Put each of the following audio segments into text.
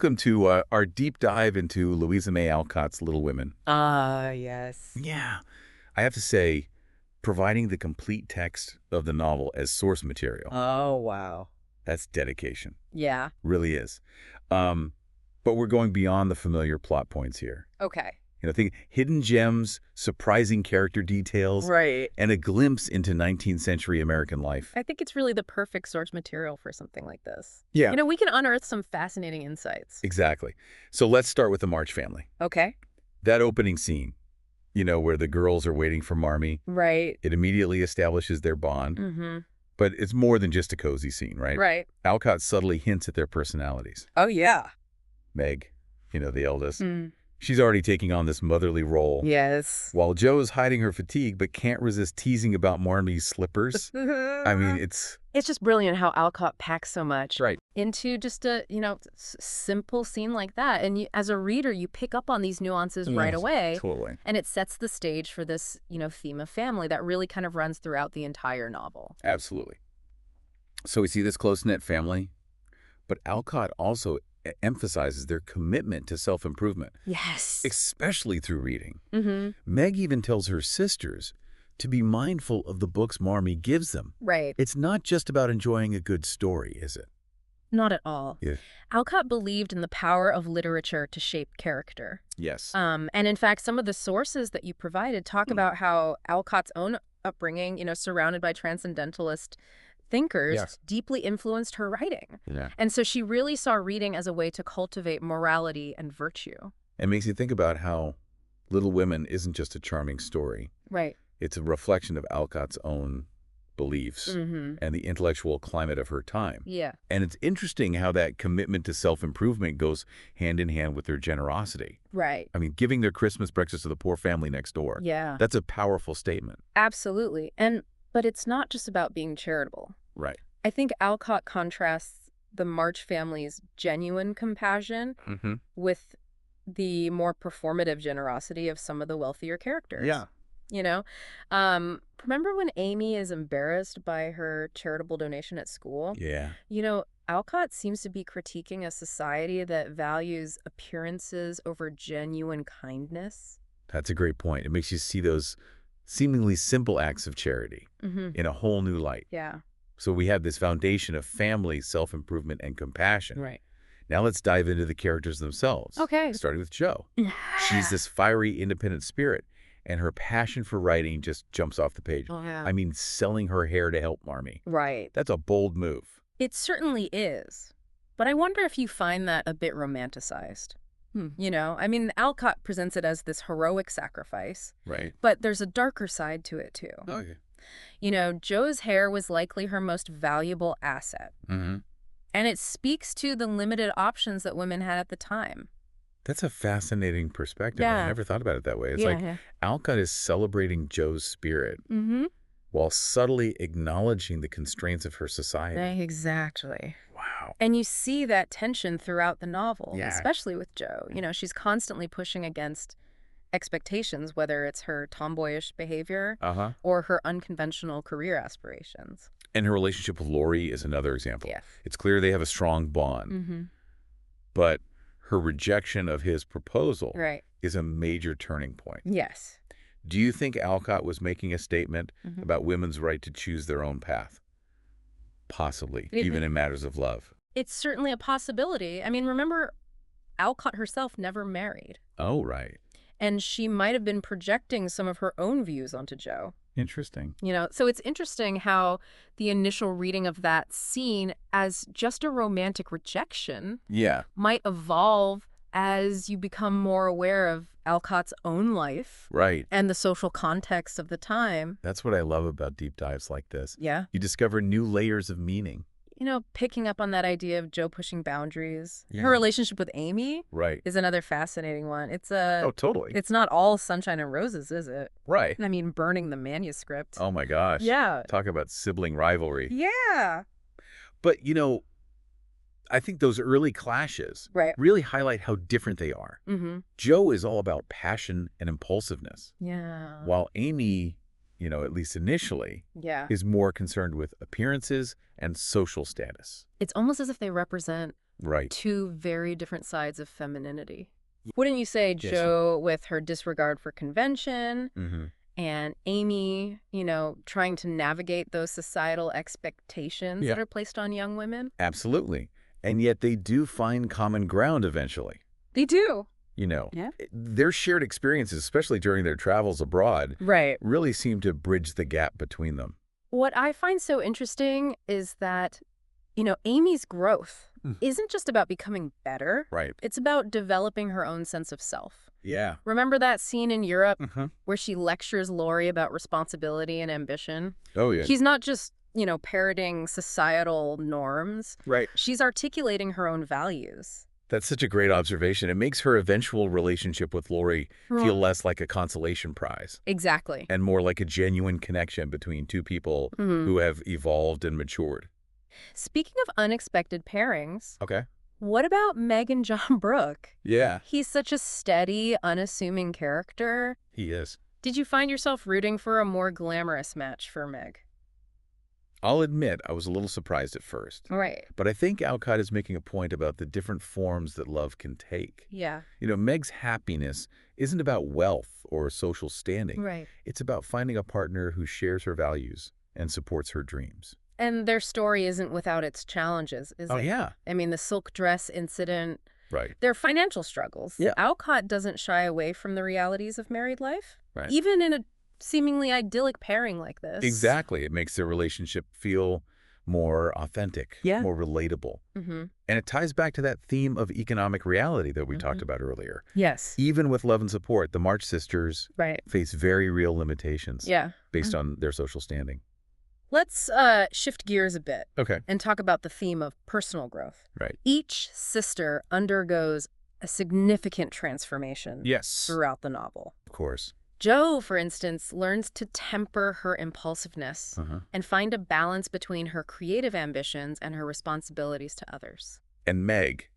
welcome to our deep dive into Louisa May Alcott's Little Women. Ah, yes. Yeah, I have to say, providing the complete text of the novel as source material, Oh, wow. that's dedication. Yeah. Really is. But we're going beyond the familiar plot points here. Okay. Think hidden gems, surprising character details, Right. and a glimpse into 19th century American life. I think it's really the perfect source material for something like this. Yeah. We can unearth some fascinating insights. Exactly. So let's start with the March family. Okay. That opening scene, where the girls are waiting for Marmee. Right. It immediately establishes their bond. Mm-hmm. But it's more than just a cozy scene, right? Right. Alcott subtly hints at their personalities. Oh, yeah. Meg, the eldest. Mm. She's already taking on this motherly role. Yes. While Jo is hiding her fatigue but can't resist teasing about Marmee's slippers. I mean, it's just brilliant how Alcott packs so much right into just a, simple scene like that. And as a reader, you pick up on these nuances right away. Totally. And it sets the stage for this, theme of family that really kind of runs throughout the entire novel. Absolutely. So we see this close-knit family, but Alcott also emphasizes their commitment to self-improvement. Yes. Especially through reading. Mm-hmm. Meg even tells her sisters to be mindful of the books Marmee gives them. Right. It's not just about enjoying a good story, is it? Not at all. Yeah. Alcott believed in the power of literature to shape character. Yes. And in fact, some of the sources that you provided talk about how Alcott's own upbringing, surrounded by transcendentalist thinkers, deeply influenced her writing. Yeah. And so she really saw reading as a way to cultivate morality and virtue. It makes you think about how Little Women isn't just a charming story. Right. It's a reflection of Alcott's own beliefs and the intellectual climate of her time. Yeah. And it's interesting how that commitment to self-improvement goes hand in hand with their generosity. Right. I mean, giving their Christmas breakfast to the poor family next door. Yeah. That's a powerful statement. Absolutely. But it's not just about being charitable. Right. I think Alcott contrasts the March family's genuine compassion with the more performative generosity of some of the wealthier characters. Yeah. Remember when Amy is embarrassed by her charitable donation at school? Yeah. Alcott seems to be critiquing a society that values appearances over genuine kindness. That's a great point. It makes you see those seemingly simple acts of charity in a whole new light. Yeah. So we have this foundation of family, self-improvement, and compassion. Right. Now let's dive into the characters themselves. Okay. Starting with Jo. She's this fiery, independent spirit, and her passion for writing just jumps off the page. Oh, yeah. I mean, selling her hair to help Marmee. Right. That's a bold move. It certainly is. But I wonder if you find that a bit romanticized. Alcott presents it as this heroic sacrifice. Right. But there's a darker side to it, too. Okay. Jo's hair was likely her most valuable asset. Mm-hmm. And it speaks to the limited options that women had at the time. That's a fascinating perspective. Yeah. I never thought about it that way. It's Alcott is celebrating Jo's spirit while subtly acknowledging the constraints of her society. Exactly. Wow. And you see that tension throughout the novel, Yeah. especially with Jo. She's constantly pushing against expectations, whether it's her tomboyish behavior or her unconventional career aspirations. And her relationship with Laurie is another example. Yeah. It's clear they have a strong bond. But her rejection of his proposal is a major turning point. Yes. Do you think Alcott was making a statement about women's right to choose their own path? Possibly, even in matters of love. It's certainly a possibility. Remember, Alcott herself never married. Oh, right. And she might have been projecting some of her own views onto Jo. Interesting. So it's interesting how the initial reading of that scene as just a romantic rejection might evolve as you become more aware of Alcott's own life and the social context of the time. That's what I love about deep dives like this. Yeah. You discover new layers of meaning. Picking up on that idea of Jo pushing boundaries. Yeah. Her relationship with Amy is another fascinating one. Oh, totally. It's not all sunshine and roses, is it? Right. Burning the manuscript. Oh, my gosh. Yeah. Talk about sibling rivalry. Yeah. But, I think those early clashes really highlight how different they are. Jo is all about passion and impulsiveness. Yeah. While Amy, at least initially, is more concerned with appearances and social status. It's almost as if they represent Right. Two very different sides of femininity. Wouldn't you say Jo with her disregard for convention and Amy, trying to navigate those societal expectations that are placed on young women? Absolutely. And yet they do find common ground eventually. They do. Their shared experiences, especially during their travels abroad, really seem to bridge the gap between them. What I find so interesting is that, Amy's growth isn't just about becoming better. Right. It's about developing her own sense of self. Yeah. Remember that scene in Europe where she lectures Laurie about responsibility and ambition? Oh, yeah. She's not just, parroting societal norms. Right. She's articulating her own values. That's such a great observation. It makes her eventual relationship with Laurie feel less like a consolation prize. Exactly. And more like a genuine connection between two people who have evolved and matured. Speaking of unexpected pairings, okay, what about Meg and John Brooke? Yeah. He's such a steady, unassuming character. He is. Did you find yourself rooting for a more glamorous match for Meg? I'll admit I was a little surprised at first. Right. But I think Alcott is making a point about the different forms that love can take. Yeah. Meg's happiness isn't about wealth or social standing. Right. It's about finding a partner who shares her values and supports her dreams. And their story isn't without its challenges, is it? Oh, yeah. I mean, the silk dress incident. Right. Their financial struggles. Yeah. Alcott doesn't shy away from the realities of married life. Right. Even in a seemingly idyllic pairing like this. Exactly. It makes their relationship feel more authentic, more relatable. And it ties back to that theme of economic reality that we talked about earlier. Yes. Even with love and support, the March sisters face very real limitations based on their social standing. Let's shift gears a bit and talk about the theme of personal growth. Right. Each sister undergoes a significant transformation throughout the novel. Of course. Jo, for instance, learns to temper her impulsiveness and find a balance between her creative ambitions and her responsibilities to others. And Meg,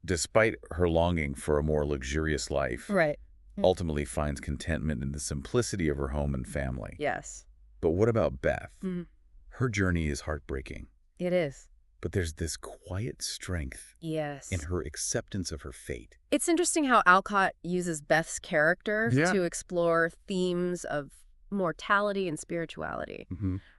despite her longing for a more luxurious life, ultimately finds contentment in the simplicity of her home and family. Yes. But what about Beth? Her journey is heartbreaking. It is. But there's this quiet strength in her acceptance of her fate. It's interesting how Alcott uses Beth's character to explore themes of mortality and spirituality.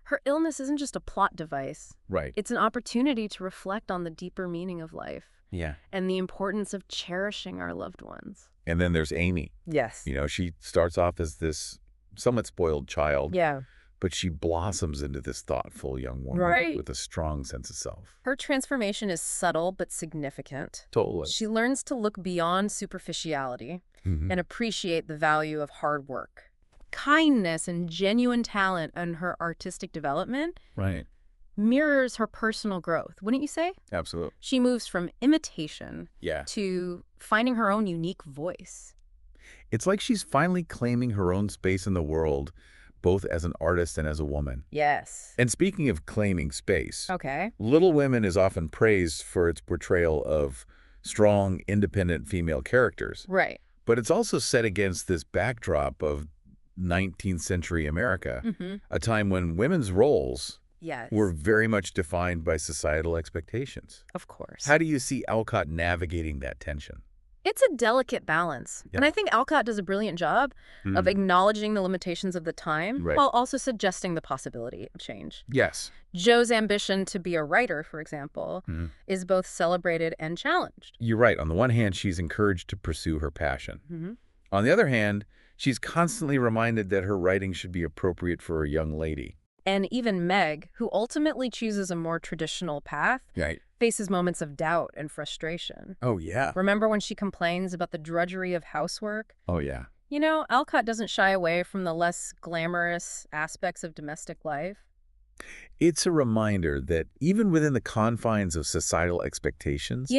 Her illness isn't just a plot device. Right. It's an opportunity to reflect on the deeper meaning of life. Yeah. And the importance of cherishing our loved ones. And then there's Amy. Yes. She starts off as this somewhat spoiled child. Yeah. But she blossoms into this thoughtful young woman with a strong sense of self. Her transformation is subtle but significant. Totally. She learns to look beyond superficiality and appreciate the value of hard work. Kindness and genuine talent in her artistic development mirrors her personal growth, wouldn't you say? Absolutely. She moves from imitation to finding her own unique voice. It's like she's finally claiming her own space in the world, both as an artist and as a woman. Yes. And speaking of claiming space, Little Women is often praised for its portrayal of strong, independent female characters. Right. But it's also set against this backdrop of 19th century America, a time when women's roles were very much defined by societal expectations. Of course. How do you see Alcott navigating that tension? It's a delicate balance. And I think Alcott does a brilliant job of acknowledging the limitations of the time while also suggesting the possibility of change. Yes. Jo's ambition to be a writer, for example, is both celebrated and challenged. You're right. On the one hand, she's encouraged to pursue her passion. On the other hand, she's constantly reminded that her writing should be appropriate for a young lady. And even Meg, who ultimately chooses a more traditional path, faces moments of doubt and frustration. Oh, yeah. Remember when she complains about the drudgery of housework? Oh, yeah. Alcott doesn't shy away from the less glamorous aspects of domestic life. It's a reminder that even within the confines of societal expectations,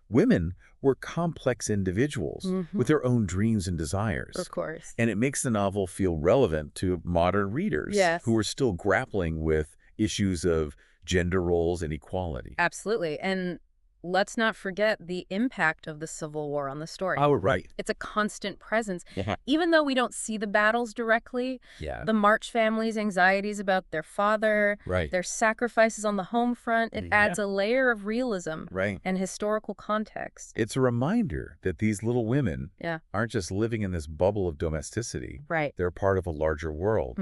women were complex individuals with their own dreams and desires. Of course. And it makes the novel feel relevant to modern readers who are still grappling with issues of gender roles and equality. Absolutely. And let's not forget the impact of the Civil War on the story. Oh, right. It's a constant presence. Even though we don't see the battles directly, the March family's anxieties about their father, their sacrifices on the home front, it adds a layer of realism and historical context. It's a reminder that these little women aren't just living in this bubble of domesticity. They're part of a larger world,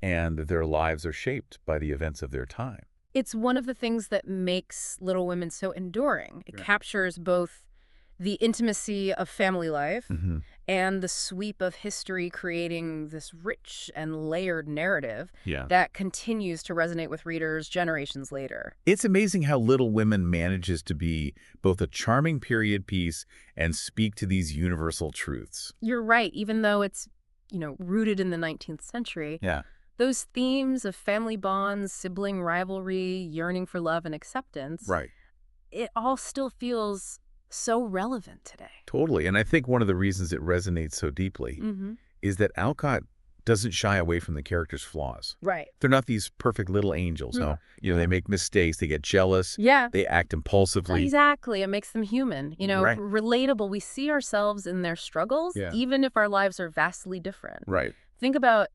and their lives are shaped by the events of their time. It's one of the things that makes Little Women so enduring. It captures both the intimacy of family life and the sweep of history, creating this rich and layered narrative that continues to resonate with readers generations later. It's amazing how Little Women manages to be both a charming period piece and speak to these universal truths. You're right. Even though it's, rooted in the 19th century, those themes of family bonds, sibling rivalry, yearning for love and acceptance, it all still feels so relevant today. Totally. And I think one of the reasons it resonates so deeply is that Alcott doesn't shy away from the characters' flaws. They're not these perfect little angels. No. They make mistakes. They get jealous. They act impulsively. Exactly. It makes them human. Relatable. We see ourselves in their struggles, even if our lives are vastly different. Think about,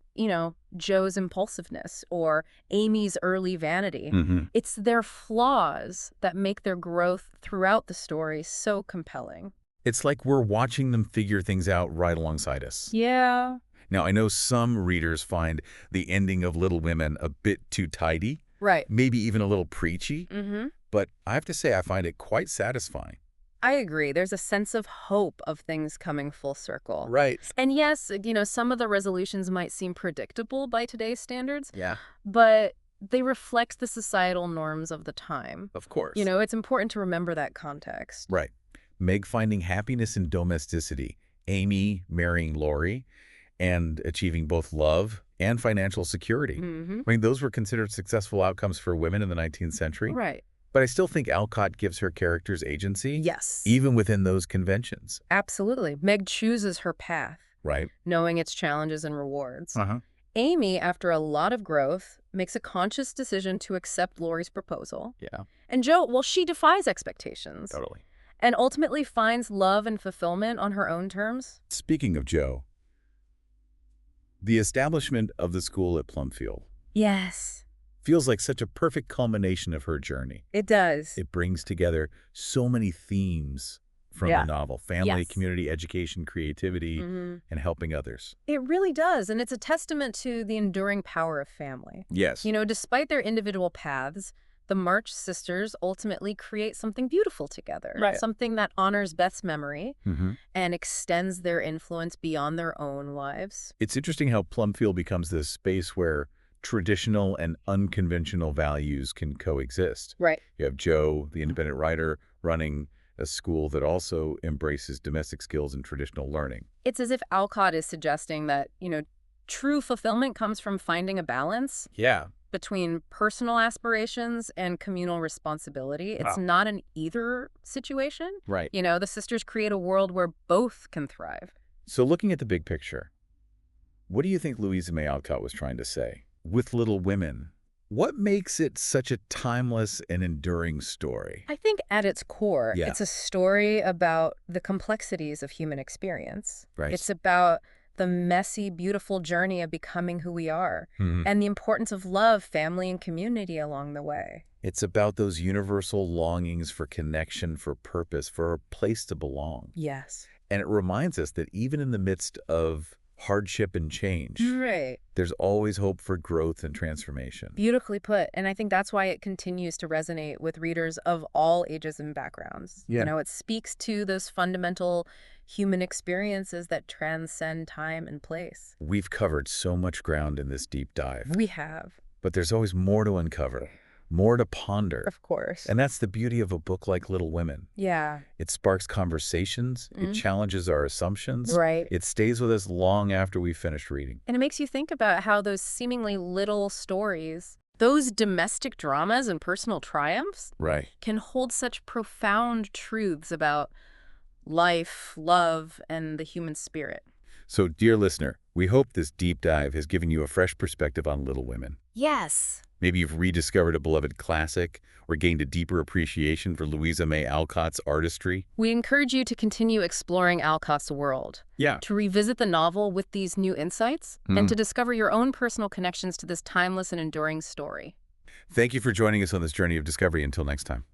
Joe's impulsiveness or Amy's early vanity. It's their flaws that make their growth throughout the story so compelling. It's like we're watching them figure things out right alongside us. Yeah. Now, I know some readers find the ending of Little Women a bit too tidy. Maybe even a little preachy. But I have to say I find it quite satisfying. I agree. There's a sense of hope of things coming full circle. And yes, some of the resolutions might seem predictable by today's standards. But they reflect the societal norms of the time. Of course. It's important to remember that context. Meg finding happiness in domesticity, Amy marrying Laurie, and achieving both love and financial security. I mean, those were considered successful outcomes for women in the 19th century. But I still think Alcott gives her characters agency. Yes. Even within those conventions. Absolutely. Meg chooses her path. Knowing its challenges and rewards. Amy, after a lot of growth, makes a conscious decision to accept Laurie's proposal. And Jo, well, she defies expectations. Totally. And ultimately finds love and fulfillment on her own terms. Speaking of Jo, the establishment of the school at Plumfield. Yes. Feels like such a perfect culmination of her journey. It does. It brings together so many themes from the novel. Family, community, education, creativity, and helping others. It really does. And it's a testament to the enduring power of family. Yes. Despite their individual paths, the March sisters ultimately create something beautiful together. Something that honors Beth's memory and extends their influence beyond their own lives. It's interesting how Plumfield becomes this space where traditional and unconventional values can coexist. You have Jo, the independent writer, running a school that also embraces domestic skills and traditional learning. It's as if Alcott is suggesting that, true fulfillment comes from finding a balance between personal aspirations and communal responsibility. It's not an either situation. The sisters create a world where both can thrive. So looking at the big picture, what do you think Louisa May Alcott was trying to say? With Little Women, what makes it such a timeless and enduring story? I think at its core, it's a story about the complexities of human experience. It's about the messy, beautiful journey of becoming who we are and the importance of love, family, and community along the way. It's about those universal longings for connection, for purpose, for a place to belong. Yes. And it reminds us that even in the midst of hardship and change, there's always hope for growth and transformation. Beautifully put. And I think that's why it continues to resonate with readers of all ages and backgrounds. It speaks to those fundamental human experiences that transcend time and place. We've covered so much ground in this deep dive. We have. But there's always more to uncover, more to ponder. Of course. And that's the beauty of a book like Little Women. It sparks conversations. It challenges our assumptions. It stays with us long after we've finished reading. And it makes you think about how those seemingly little stories, those domestic dramas and personal triumphs, can hold such profound truths about life, love, and the human spirit. So, dear listener, we hope this deep dive has given you a fresh perspective on Little Women. Yes. Maybe you've rediscovered a beloved classic or gained a deeper appreciation for Louisa May Alcott's artistry. We encourage you to continue exploring Alcott's world. Yeah. To revisit the novel with these new insights, and to discover your own personal connections to this timeless and enduring story. Thank you for joining us on this journey of discovery. Until next time.